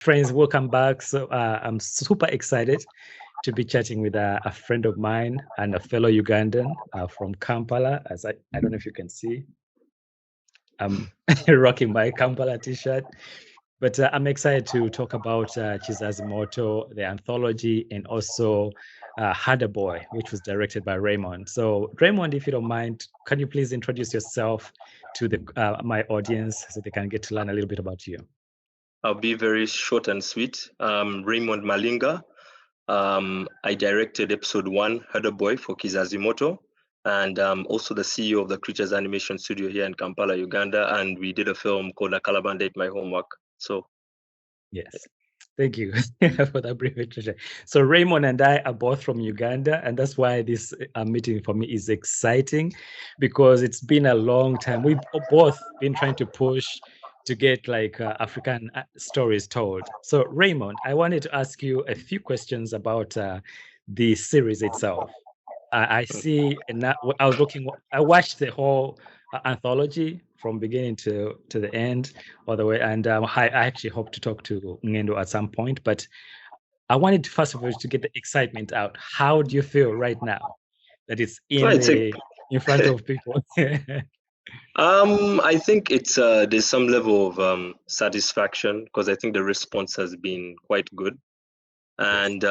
Friends, welcome back. So I'm super excited to be chatting with a friend of mine and a fellow Ugandan from Kampala. As I don't know if you can see, I'm rocking my Kampala t-shirt. But I'm excited to talk about Kizazi Moto, the anthology, and also Harder Boy, which was directed by Raymond. So Raymond, if you don't mind, can you please introduce yourself to my audience so they can get to learn a little bit about you? I'll be very short and sweet. Raymond Malinga. I directed episode 1, Harder Boy, for Kizazi Moto, and also the CEO of the Creatures Animation Studio here in Kampala, Uganda. And we did a film called A Calaban Date My Homework. So, Yes. Thank you for that brief introduction. So Raymond and I are both from Uganda, and that's why this meeting for me is exciting, because it's been a long time. We've both been trying to push to get like African stories told. So Raymond, I wanted to ask you a few questions about the series itself. I see, and I watched the whole anthology from beginning to the end, all the way. And I actually hope to talk to Ngendo at some point. But I wanted to, first of all, to get the excitement out. How do you feel right now that it's I think in front of people? I think it's there's some level of satisfaction because I think the response has been quite good. Yes. And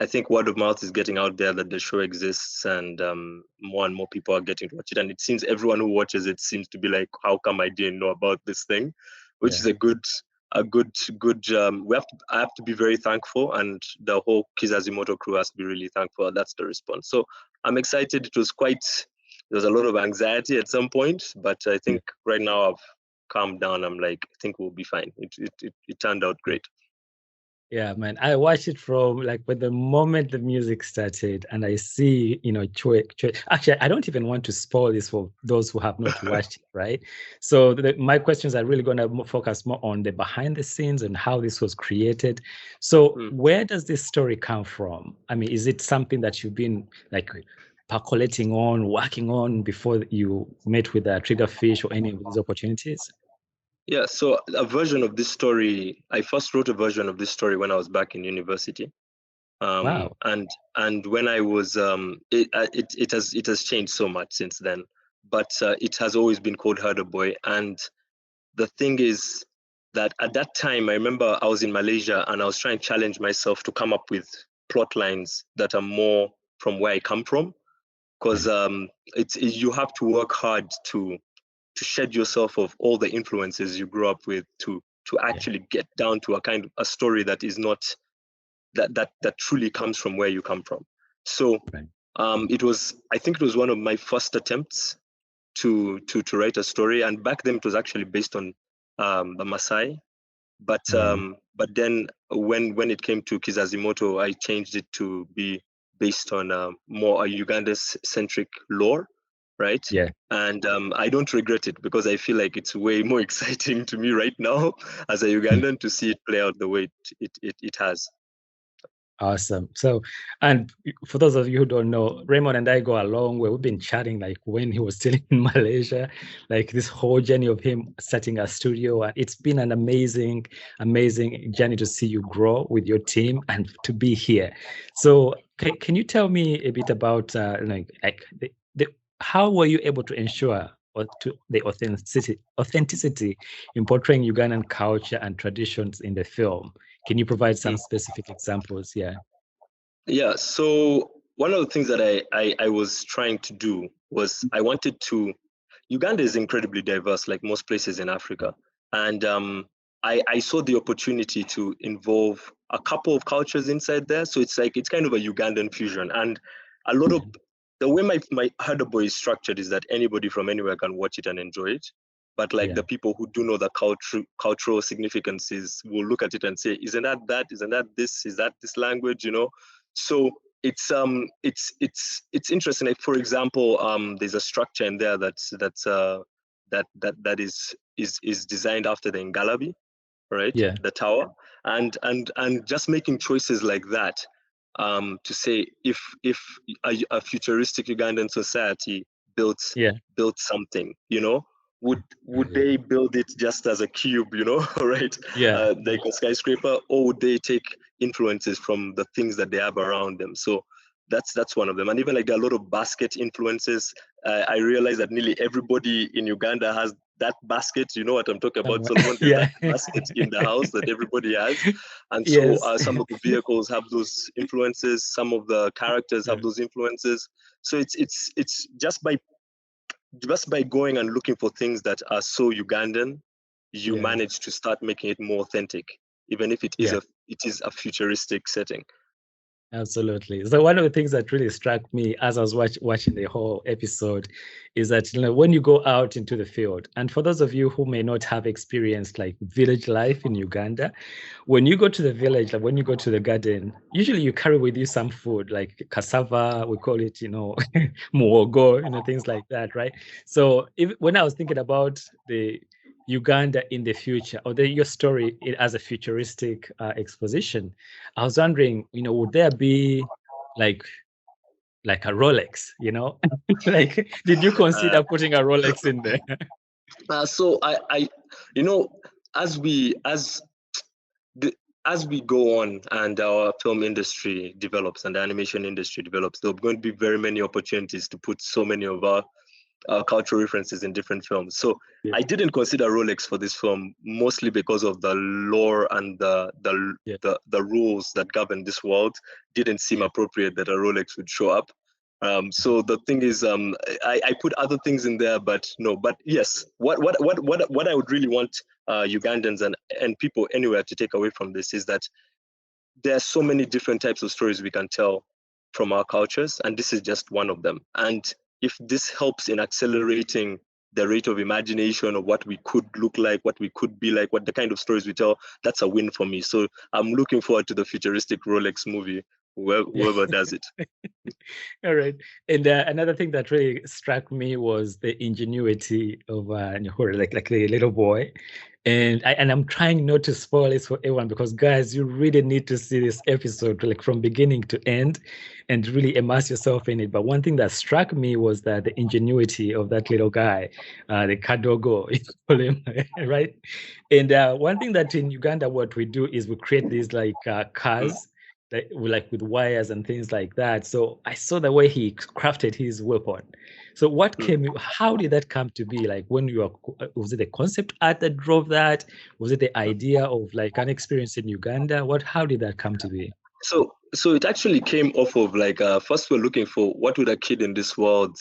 I think word of mouth is getting out there that the show exists, and more people are getting to watch it. And it seems everyone who watches it seems to be like, "How come I didn't know about this thing?" Which Yeah. is a good. I have to be very thankful, and the whole Kizazi Moto crew has to be really thankful. That's the response. So I'm excited. It was quite. There's a lot of anxiety at some point, but I Yeah. think right now I've calmed down. I'm like, I think we'll be fine. It turned out great. Yeah, man. I watched it from like when the moment the music started, and I see, Chwe. Actually, I don't even want to spoil this for those who have not watched it, right? So my questions are really going to focus more on the behind the scenes and how this was created. So where does this story come from? I mean, is it something that you've been like percolating on, working on before you met with Triggerfish or any of these opportunities? Yeah, so a version of this story, I first wrote a version of this story when I was back in university. Wow. And when I was, it has changed so much since then, but it has always been called Herder Boy. And the thing is that at that time, I remember I was in Malaysia and I was trying to challenge myself to come up with plot lines that are more from where I come from, because you have to work hard to shed yourself of all the influences you grew up with to actually get down to a kind of a story that is not that truly comes from where you come from. So I think it was one of my first attempts to write a story, and back then it was actually based on the Maasai, but then when it came to Kizazi Moto, I changed it to be based on more a Uganda centric lore, right? Yeah. And I don't regret it because I feel like it's way more exciting to me right now as a Ugandan to see it play out the way it has. Awesome. So, and for those of you who don't know, Raymond and I go a long way. We've been chatting like when he was still in Malaysia, like this whole journey of him starting a studio. And it's been an amazing, amazing journey to see you grow with your team and to be here. So, can you tell me a bit about how were you able to ensure the authenticity in portraying Ugandan culture and traditions in the film? Can you provide some specific examples? Yeah. Yeah. So one of the things that I was trying to do was I wanted to. Uganda is incredibly diverse, like most places in Africa, and I saw the opportunity to involve a couple of cultures inside there. So it's kind of a Ugandan fusion, and a lot of the way my Harder Boy is structured is that anybody from anywhere can watch it and enjoy it. But like the people who do know the cultural significances will look at it and say, isn't that that? Isn't that this? Is that this language? You know? So it's interesting. Like for example, there's a structure in there that is designed after the Ngalabi, right? Yeah. The tower, and just making choices like that, to say if a futuristic Ugandan society built Yeah. built something, you know, would they build it just as a cube, you know, right? Yeah. Like a skyscraper, or would they take influences from the things that they have around them? So that's one of them. And even like there are a lot of basket influences. I realize that nearly everybody in Uganda has that basket. You know what I'm talking about, Solomon? There's Yeah. that basket in the house that everybody has. And so Yes. some of the vehicles have those influences. Some of the characters have those influences. So it's just by going and looking for things that are so Ugandan, you Yeah. manage to start making it more authentic, even if it is Yeah. a futuristic setting. Absolutely. So one of the things that really struck me as I was watching the whole episode is that, you know, when you go out into the field, and for those of you who may not have experienced like village life in Uganda, when you go to the village, like when you go to the garden, usually you carry with you some food like cassava, we call it, you know, muogo, you know, things like that, right? So when I was thinking about the Uganda in the future, or your story as a futuristic exposition, I was wondering, you know, would there be like like a Rolex, you know? Like, did you Uh, consider putting a Rolex in there? so you know, as we as the, as we go on and our film industry develops and the animation industry develops, there are going to be very many opportunities to put so many of our cultural references in different films. So Yeah, I didn't consider Rolex for this film, mostly because of the lore and yeah, the rules that govern this world. Didn't seem yeah. appropriate that a Rolex would show up. So the thing is, I put other things in there, but no. But yes, what I would really want Ugandans and people anywhere to take away from this is that there are so many different types of stories we can tell from our cultures, and this is just one of them. And if this helps in accelerating the rate of imagination of what we could look like, what we could be like, what the kind of stories we tell, that's a win for me. So I'm looking forward to the futuristic Rolex movie, Yeah. whoever does it. All right. And another thing that really struck me was the ingenuity of Nyahura, like the little boy. And I'm trying not to spoil this for everyone because guys, you really need to see this episode like from beginning to end and really immerse yourself in it. But one thing that struck me was that the ingenuity of that little guy, the Kadogo, you call him, right? And one thing that in Uganda, what we do is we create these like cars like with wires and things like that. So I saw the way he crafted his weapon. So how did that come to be? Like when you was it the concept art that drove that? Was it the idea of like an experience in Uganda? How did that come to be? So it actually came off of like first we're looking for what would a kid in this world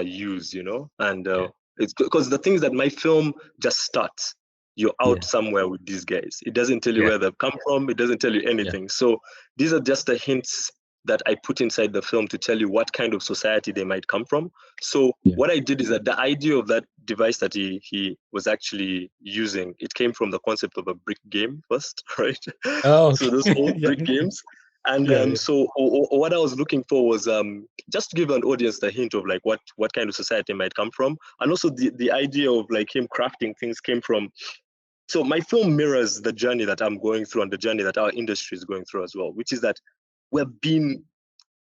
use, you know, and Yeah, it's because the things that my film just starts. You're out yeah, somewhere with these guys. It doesn't tell you yeah, where they've come from. It doesn't tell you yeah, anything. So these are just the hints that I put inside the film to tell you what kind of society they might come from. So yeah. what I did is that the idea of that device that he was actually using, it came from the concept of a brick game first, right? Oh, So those okay. old Yeah, brick games. And yeah, yeah, so what I was looking for was just to give an audience the hint of like what kind of society might come from. And also the idea of like him crafting things came from. So my film mirrors the journey that I'm going through and the journey that our industry is going through as well, which is that we've been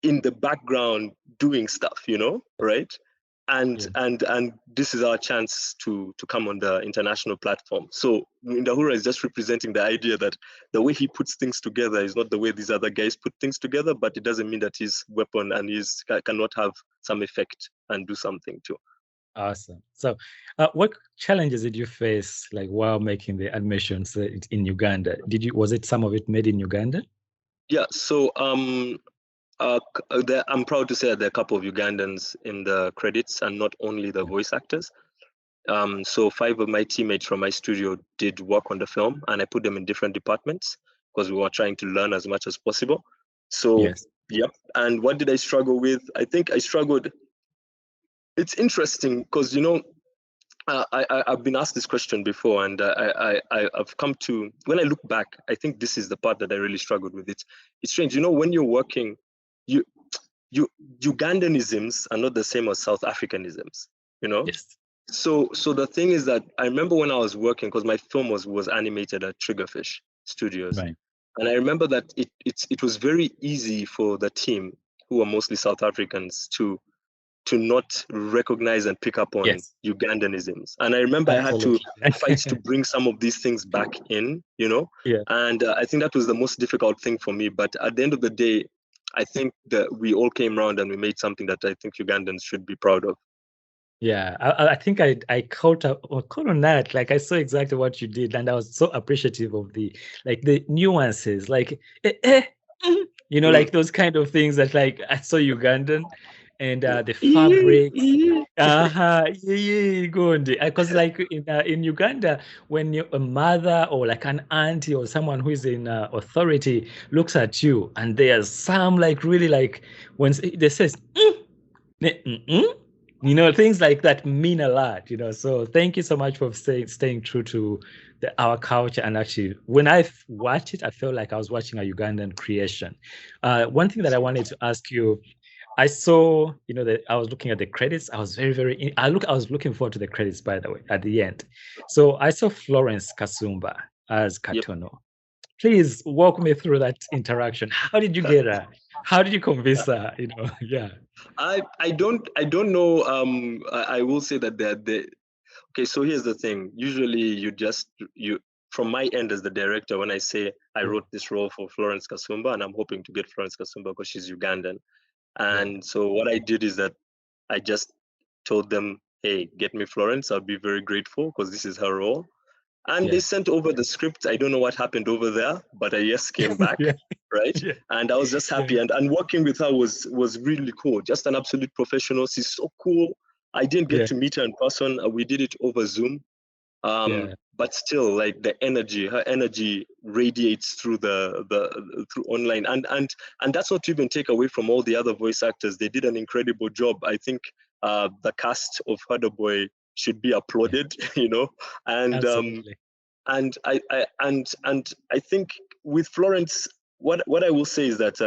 in the background doing stuff, you know, right? And yeah. and this is our chance to come on the international platform. So Ndahura is just representing the idea that the way he puts things together is not the way these other guys put things together, but it doesn't mean that his weapon and his cannot have some effect and do something too. Awesome. So, what challenges did you face like while making the animations in Uganda? Was it some of it made in Uganda? Yeah. So I'm proud to say that there are a couple of Ugandans in the credits and not only the voice actors. So 5 of my teammates from my studio did work on the film, and I put them in different departments because we were trying to learn as much as possible. So, Yes. yep. And what did I struggle with? I think I struggled. It's interesting because I've been asked this question before, and I've come to when I look back, I think this is the part that I really struggled with. It's strange, when you're working, you you Ugandanisms are not the same as South Africanisms, you know. Yes. So the thing is that I remember when I was working because my film was animated at Triggerfish Studios, Right. and I remember that it was very easy for the team who were mostly South Africans to to not recognize and pick up on Yes. Ugandanisms. And I remember I had to fight to bring some of these things back in, Yeah. and I think that was the most difficult thing for me. But at the end of the day, I think that we all came around and we made something that I think Ugandans should be proud of. Yeah, I think I caught on that. Like I saw exactly what you did, and I was so appreciative of the nuances, like like those kind of things that like I saw Ugandan, and the fabrics. Yeah, good. Because like in Uganda, when a mother or like an auntie or someone who is in authority looks at you, and there's some like really like when they says. Things like that mean a lot, So thank you so much for staying true to our culture. And actually, when I watched it, I felt like I was watching a Ugandan creation. One thing that I wanted to ask you, I saw, that I was looking at the credits. I was I was looking forward to the credits, by the way, at the end. So I saw Florence Kasumba as Katono. Yep. Please walk me through that interaction. How did you get her? How did you convince her? Yeah. I don't know. I will say that okay. So here's the thing. Usually, you from my end as the director, when I say I wrote this role for Florence Kasumba, and I'm hoping to get Florence Kasumba because she's Ugandan. And so what I did is that I just told them, hey, get me Florence. I'll be very grateful because this is her role. And they sent over the script. I don't know what happened over there, but I just came back, right? Yeah. And I was just happy. And working with her was really cool. Just an absolute professional. She's so cool. I didn't get to meet her in person. We did it over Zoom. But still, like her energy radiates through through online, and that's not to even take away from all the other voice actors. They did an incredible job. I think the cast of Hurda Boy should be applauded, and absolutely. And I think with Florence, what I will say is that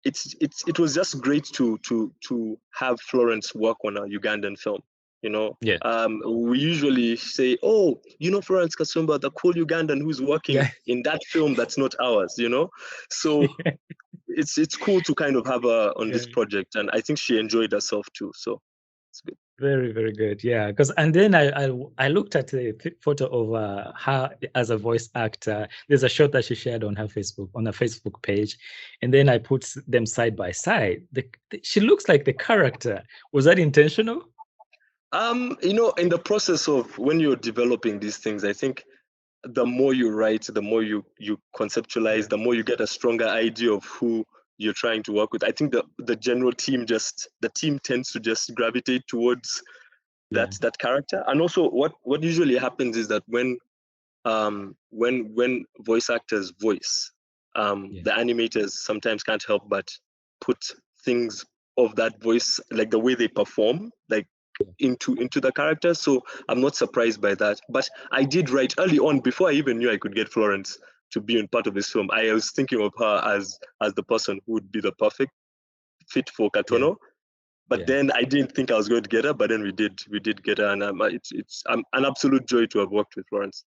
it was just great to have Florence work on a Ugandan film. We usually say, oh, Florence Kasumba, the cool Ugandan who's working in that film that's not ours, So it's cool to kind of have her on this project, and I think she enjoyed herself too. So it's good. Very, very good. Yeah, and then I looked at the photo of her as a voice actor. There's a shot that she shared on her Facebook page, and then I put them side by side. She looks like the character. Was that intentional? In the process of when you're developing these things, I think the more you write, the more you conceptualize, the more you get a stronger idea of who you're trying to work with. I think the general team tends to just gravitate towards that character. And also what usually happens is that when voice actors voice, the animators sometimes can't help but put things of that voice, like the way they perform, like into the character. So I'm not surprised by that. But I did write early on, before I even knew I could get Florence to be in part of this film, I was thinking of her as the person who would be the perfect fit for Katono. But then I didn't think I was going to get her, but then we did get her, and it's an absolute joy to have worked with Florence.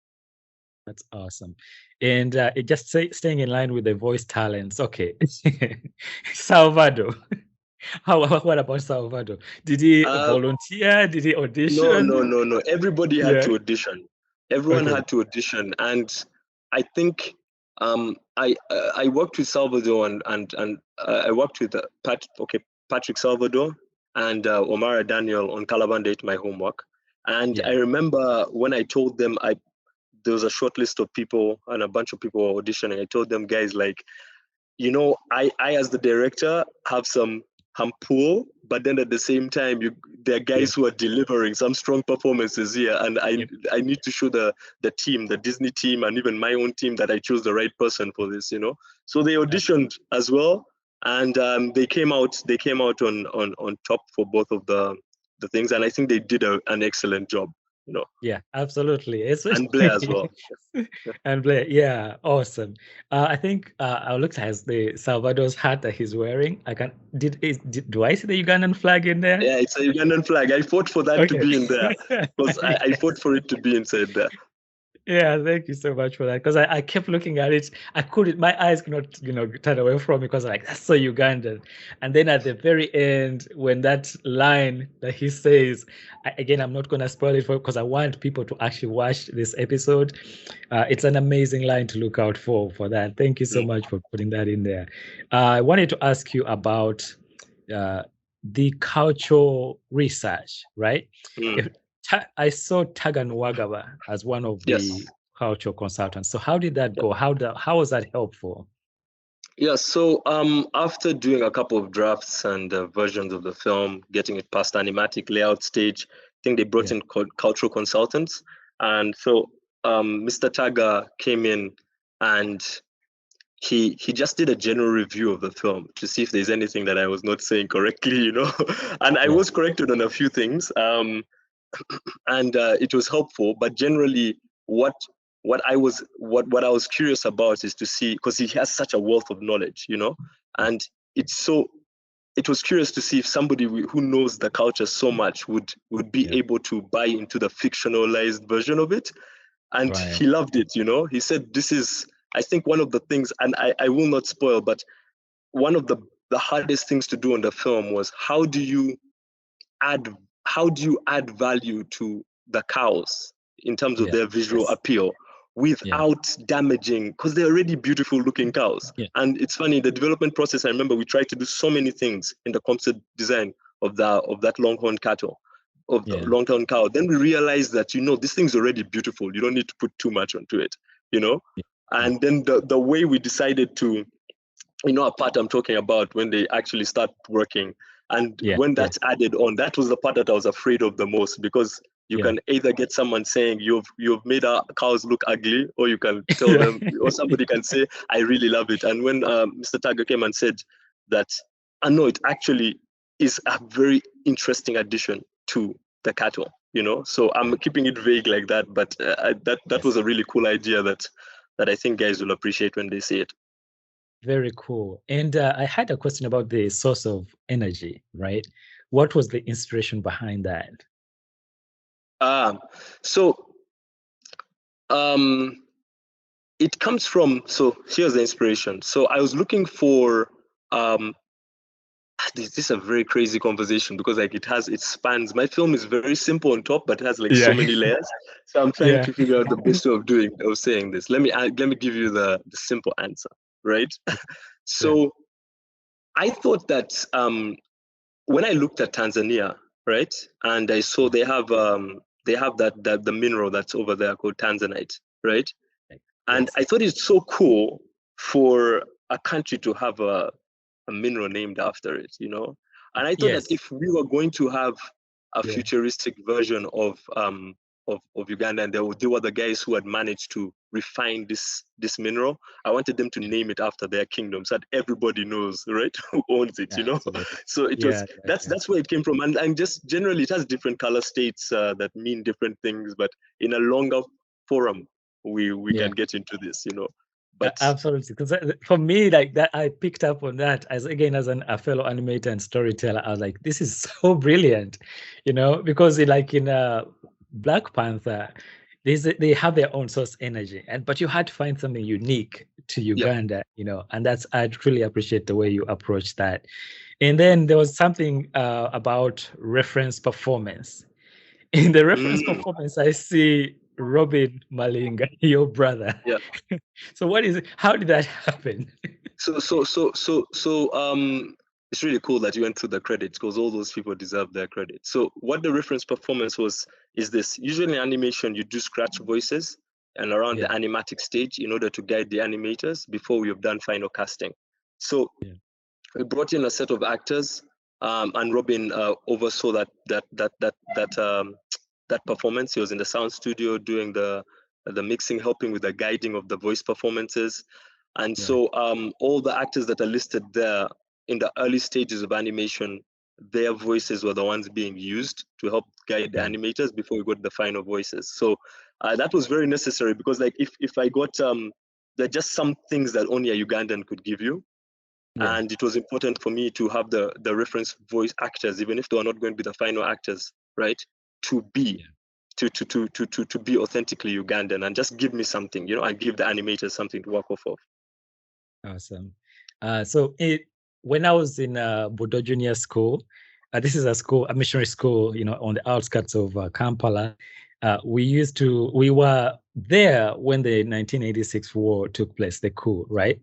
That's awesome. And staying in line with the voice talents. Okay. Salvador. What about Salvador? Did he volunteer? Did he audition? No. Everybody had to audition. Everyone had to audition, and I think I worked with Salvador and I worked with Patrick Salvador and Omara Daniel on Calaban Date, my homework. And I remember when I told them, there was a short list of people and a bunch of people were auditioning. I told them, guys, like, I as the director have some pull, but then at the same time, there are guys who are delivering some strong performances here, and I need to show the team, the Disney team, and even my own team that I chose the right person for this. So they auditioned as well, and they came out on top for both of the things, and I think they did an excellent job. Yeah, absolutely. And Blair as well. And Blair, awesome. I think I looked at the Salvador's hat that he's wearing. Do I see the Ugandan flag in there? Yeah, it's a Ugandan flag. I fought for that to be in there because I fought for it to be inside there. Yeah, thank you so much for that. Because I kept looking at it. I couldn't, my eyes could not, turn away from it because like, that's so Ugandan. And then at the very end, when that line that he says, again, I'm not going to spoil it for because I want people to actually watch this episode. It's an amazing line to look out for that. Thank you so Mm, much for putting that in there. I wanted to ask you about uh, the cultural research, right? mm. If I saw Tagan Wagaba as one of the Yes. cultural consultants. So how did that go? How was that helpful? Yeah, so after doing a couple of drafts and versions of the film, getting it past animatic layout stage, I think they brought Yeah, in cultural consultants. And so Mr. Taga came in and he just did a general review of the film to see if there's anything that I was not saying correctly, And I yeah, was corrected on a few things. And it was helpful. But generally, what what I was curious about is to see, because he has such a wealth of knowledge, yeah, and it's so. It was curious to see if somebody who knows the culture so much would be yeah. able to buy into the fictionalized version of it, and Right. he loved it. He said this is, I think, one of the things, and I will not spoil, but one of the hardest things to do on the film was add how do you add value to the cows in terms of Yeah. their visual Yes. appeal Yeah. without damaging, because they're already beautiful looking cows. Yeah. And it's funny, the development process, I remember we tried to do so many things in the concept design of that longhorn cattle, of the Yeah. longhorn cow. Then we realized that this thing's already beautiful, you don't need to put too much onto it, you know Yeah. Yeah. and then the way we decided to, a part I'm talking about when they actually start working. And Yeah. when Yeah. that's added on, that was the part that I was afraid of the most, because you Yeah. can either get someone saying you've made our cows look ugly, or you can tell Yeah. them, or somebody can say, I really love it. And when Mr. Tiger came and said that, I know it actually is a very interesting addition to the cattle, So I'm keeping it vague like that, but that was Yes. a really cool idea that I think guys will appreciate when they see it. Very cool. And I had a question about the source of energy, right? What was the inspiration behind that? Um, so um, it comes from, so here's the inspiration. So I was looking for, um, this is a very crazy conversation, because like it spans, my film is very simple on top, but it has like so Yeah. many layers. So I'm trying Yeah. to figure out the best way of saying this. Let me give you the simple answer, right? Yeah. So I thought that when I looked at Tanzania, right, and I saw they have that the mineral that's over there called tanzanite, right? And Yes. I thought it's so cool for a country to have a mineral named after it, And I thought that Yes. if we were going to have a Yeah. futuristic version of Uganda, and they were the guys who had managed to refine this mineral, I wanted them to Yeah. name it after their kingdom, so that everybody knows, right, who owns it, Absolutely. So it was Yeah. Yeah. Yeah. that's where it came from, and just generally it has different color states that mean different things, but in a longer forum we Yeah. can get into this, But Absolutely, because for me, like that, I picked up on that as again as a fellow animator and storyteller. I was like, this is so brilliant, because like in Black Panther, they have their own source energy, but you had to find something unique to yeah. Uganda, and that's I truly appreciate the way you approach that. And then there was something about reference performance. In the reference Mm, performance, I see Robin Malinga, your brother. yeah. So what is it? How did that happen? So it's really cool that you went through the credits, because all those people deserve their credit. So what the reference performance was is this: usually in animation you do scratch voices and around the Yeah, animatic stage in order to guide the animators before we have done final casting. So yeah, we brought in a set of actors, and Robin oversaw that performance. He was in the sound studio doing the mixing, helping with the guiding of the voice performances. And yeah, so all the actors that are listed there in the early stages of animation, their voices were the ones being used to help guide the yeah, animators before we got the final voices. So that was very necessary, because like if I got there are just some things that only a Ugandan could give you, yeah, and it was important for me to have the reference voice actors, even if they were not going to be the final actors, right, to be yeah. to be authentically Ugandan and just give me something, and give the animators something to work off of. Awesome. When I was in Bodo Junior School, this is a missionary school, on the outskirts of Kampala. We were there when the 1986 war took place, the coup, right?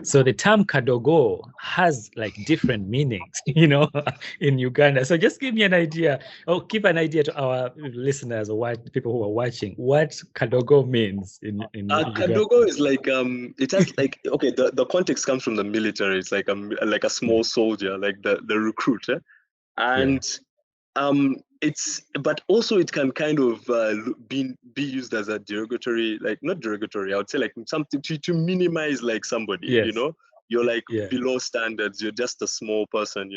So the term Kadogo has like different meanings, in Uganda. So just give me an idea, or give an idea to our listeners or people who are watching, what Kadogo means in Uganda. Kadogo is like it has like, okay, the context comes from the military. It's like a small soldier, like the recruiter, and but also it can kind of be used as a derogatory, like not derogatory, I would say like something to minimize like somebody, Yes. you're like below standards, you're just a small person,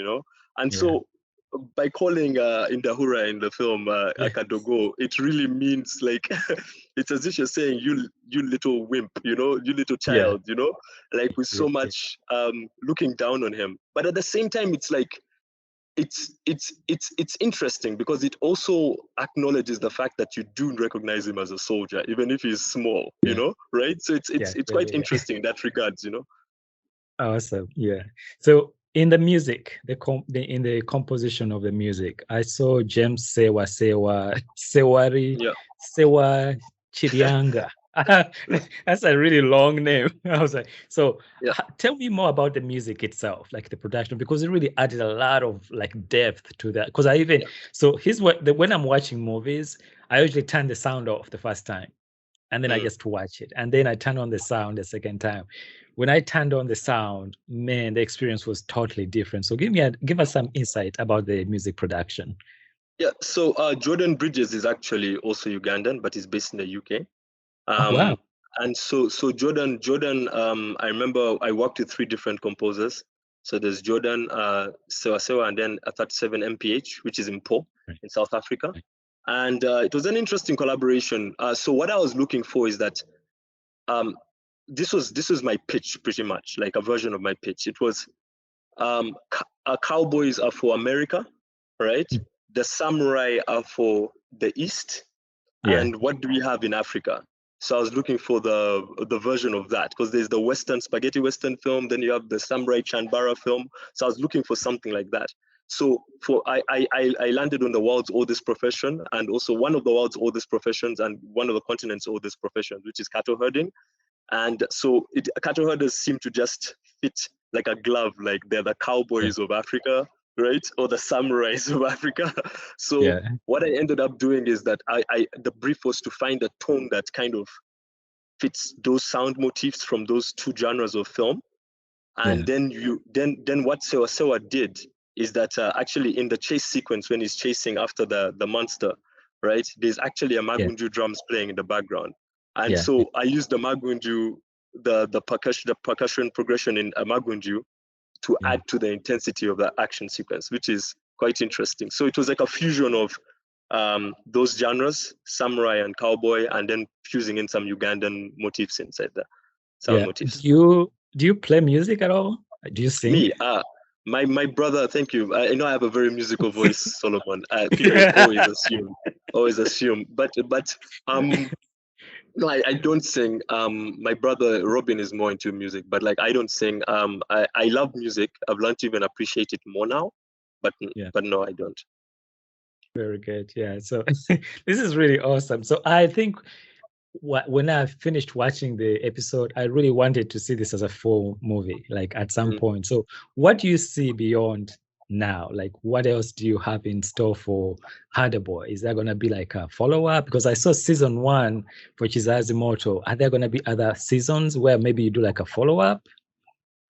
and so by calling Indahura in the film Akadogo, it really means like it's as if you're saying you little wimp, you little child, like with so much looking down on him. But at the same time, it's like it's interesting because it also acknowledges the fact that you do recognize him as a soldier, even if he's small, right? So it's quite interesting in that regards, Awesome. Yeah. So in the music, in the composition of the music, I saw James Sewa Sewari Sewa Chirianga. That's a really long name. I was like, so tell me more about the music itself, like the production, because it really added a lot of like depth to that. Because when I'm watching movies, I usually turn the sound off the first time, and then I just watch it, and then I turn on the sound the second time. When I turned on the sound, man, the experience was totally different. So give us some insight about the music production. Yeah, so Jordan Bridges is actually also Ugandan, but he's based in the UK. Wow. And so Jordan, I remember I worked with 3 different composers. So there's Jordan, Sewa Sewa, and then a 37 MPH, which is in Po in South Africa. And it was an interesting collaboration. So what I was looking for is that this was my pitch, pretty much like a version of my pitch. It was cowboys are for America, right? The samurai are for the East. And what do we have in Africa? So I was looking for the version of that, because there's the Western spaghetti Western film, then you have the samurai Chanbara film. So I was looking for something like that. So I landed on the world's oldest profession, and also one of the world's oldest professions and one of the continent's oldest professions, which is cattle herding. And so cattle herders seem to just fit like a glove, like they're the cowboys of Africa, right? Or the samurais of Africa. So what I ended up doing is that the brief was to find a tone that kind of fits those sound motifs from those 2 genres of film. And then what Sewa Sewa did is that actually in the chase sequence, when he's chasing after the monster, right, there's actually a magunju drums playing in the background. And so I used the magunju, the percussion progression in a magunju to add to the intensity of the action sequence, which is quite interesting. So it was like a fusion of those genres, samurai and cowboy, and then fusing in some Ugandan motifs inside the sound motifs. Do you play music at all? Do you sing? Me, my brother, thank you. I know I have a very musical voice, Solomon. People always assume, but no, I don't sing. My brother Robin is more into music, but like I don't sing. I love music. I've learned to even appreciate it more now, but no, I don't. Very good. Yeah. So this is really awesome. So I think when I finished watching the episode, I really wanted to see this as a full movie, like at some point. So what do you see beyond now? Like, what else do you have in store for Hada Boy? Is there going to be like a follow-up? Because I saw season 1 for Kizazi Moto. Are there going to be other seasons where maybe you do like a follow-up?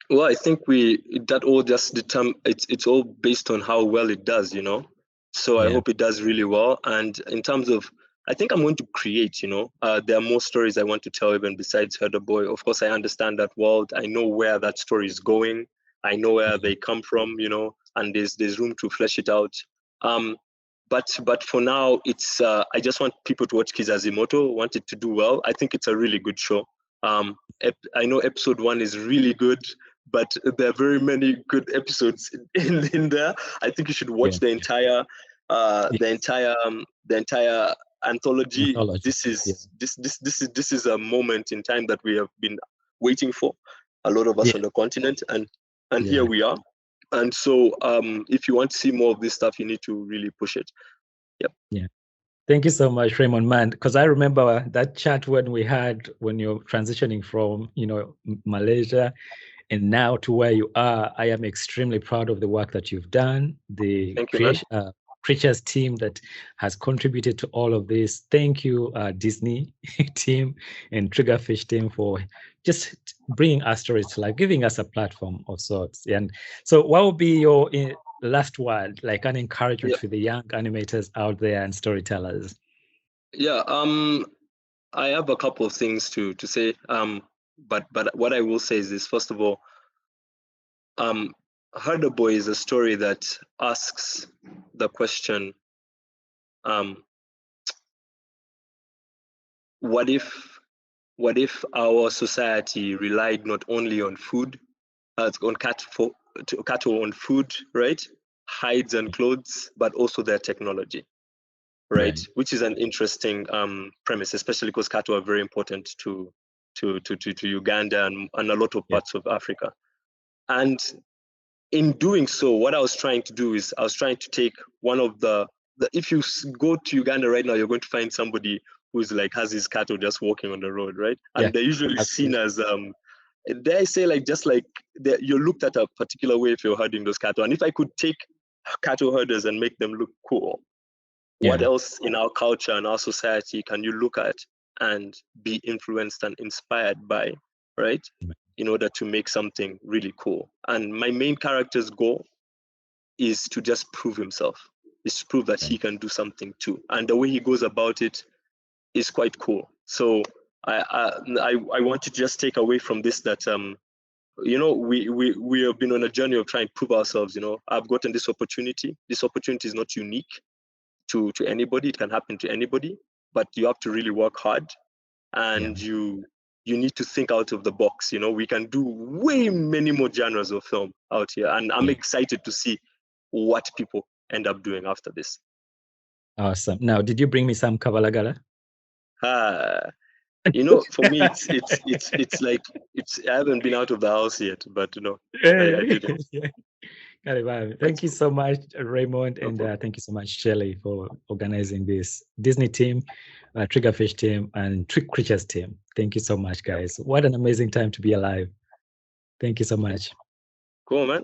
Well, I think that all just it's all based on how well it does, So I hope it does really well. And in terms of, I think I'm going to create, there are more stories I want to tell even besides Hada Boy. Of course, I understand that world. I know where that story is going. I know where they come from, and there's room to flesh it out. But for now, it's I just want people to watch Kizazi Moto, want it to do well. I think it's a really good show. I know episode 1 is really good, but there are very many good episodes in there. I think you should watch the entire anthology. This Yeah. is a moment in time that we have been waiting for, a lot of us on the continent, and here we are. And so if you want to see more of this stuff, you need to really push it. Yep. Yeah. Thank you so much, Raymond, man. Because I remember that chat when you're transitioning from, Malaysia and now to where you are. I am extremely proud of the work that you've done, the Thank you, man. Creatures team that has contributed to all of this. Thank you, Disney team and Triggerfish team for just bringing our stories to life, giving us a platform of sorts. And so what would be your last word, like an encouragement for the young animators out there and storytellers? Yeah, I have a couple of things to say. But what I will say is this: first of all, Herder Boy is a story that asks the question, what if our society relied not only on food, on cattle on food, right, hides and clothes, but also their technology, right? Which is an interesting premise, especially because cattle are very important to Uganda and a lot of parts of Africa. And in doing so, what I was trying to do is I was trying to take one of the if you go to Uganda right now, you're going to find somebody who's like has his cattle just walking on the road, right? And they're usually seen as they say like just like you're looked at a particular way if you're herding those cattle. And if I could take cattle herders and make them look cool, what else in our culture and our society can you look at and be influenced and inspired by, right? In order to make something really cool. And my main character's goal is to just prove himself, is to prove that he can do something too. And the way he goes about it is quite cool. So I want to just take away from this that we have been on a journey of trying to prove ourselves. I've gotten this opportunity. This opportunity is not unique to anybody. It can happen to anybody, but you have to really work hard, and you need to think out of the box. We can do way many more genres of film out here, and I'm excited to see what people end up doing after this. Awesome. Now, did you bring me some kabalagala? For me, it's like I haven't been out of the house yet, but I did it. Thank you so much, Raymond, and thank you so much, Shelley, for organizing this Disney team, Triggerfish team, and Trick Creatures team. Thank you so much, guys. What an amazing time to be alive. Thank you so much. Cool, man.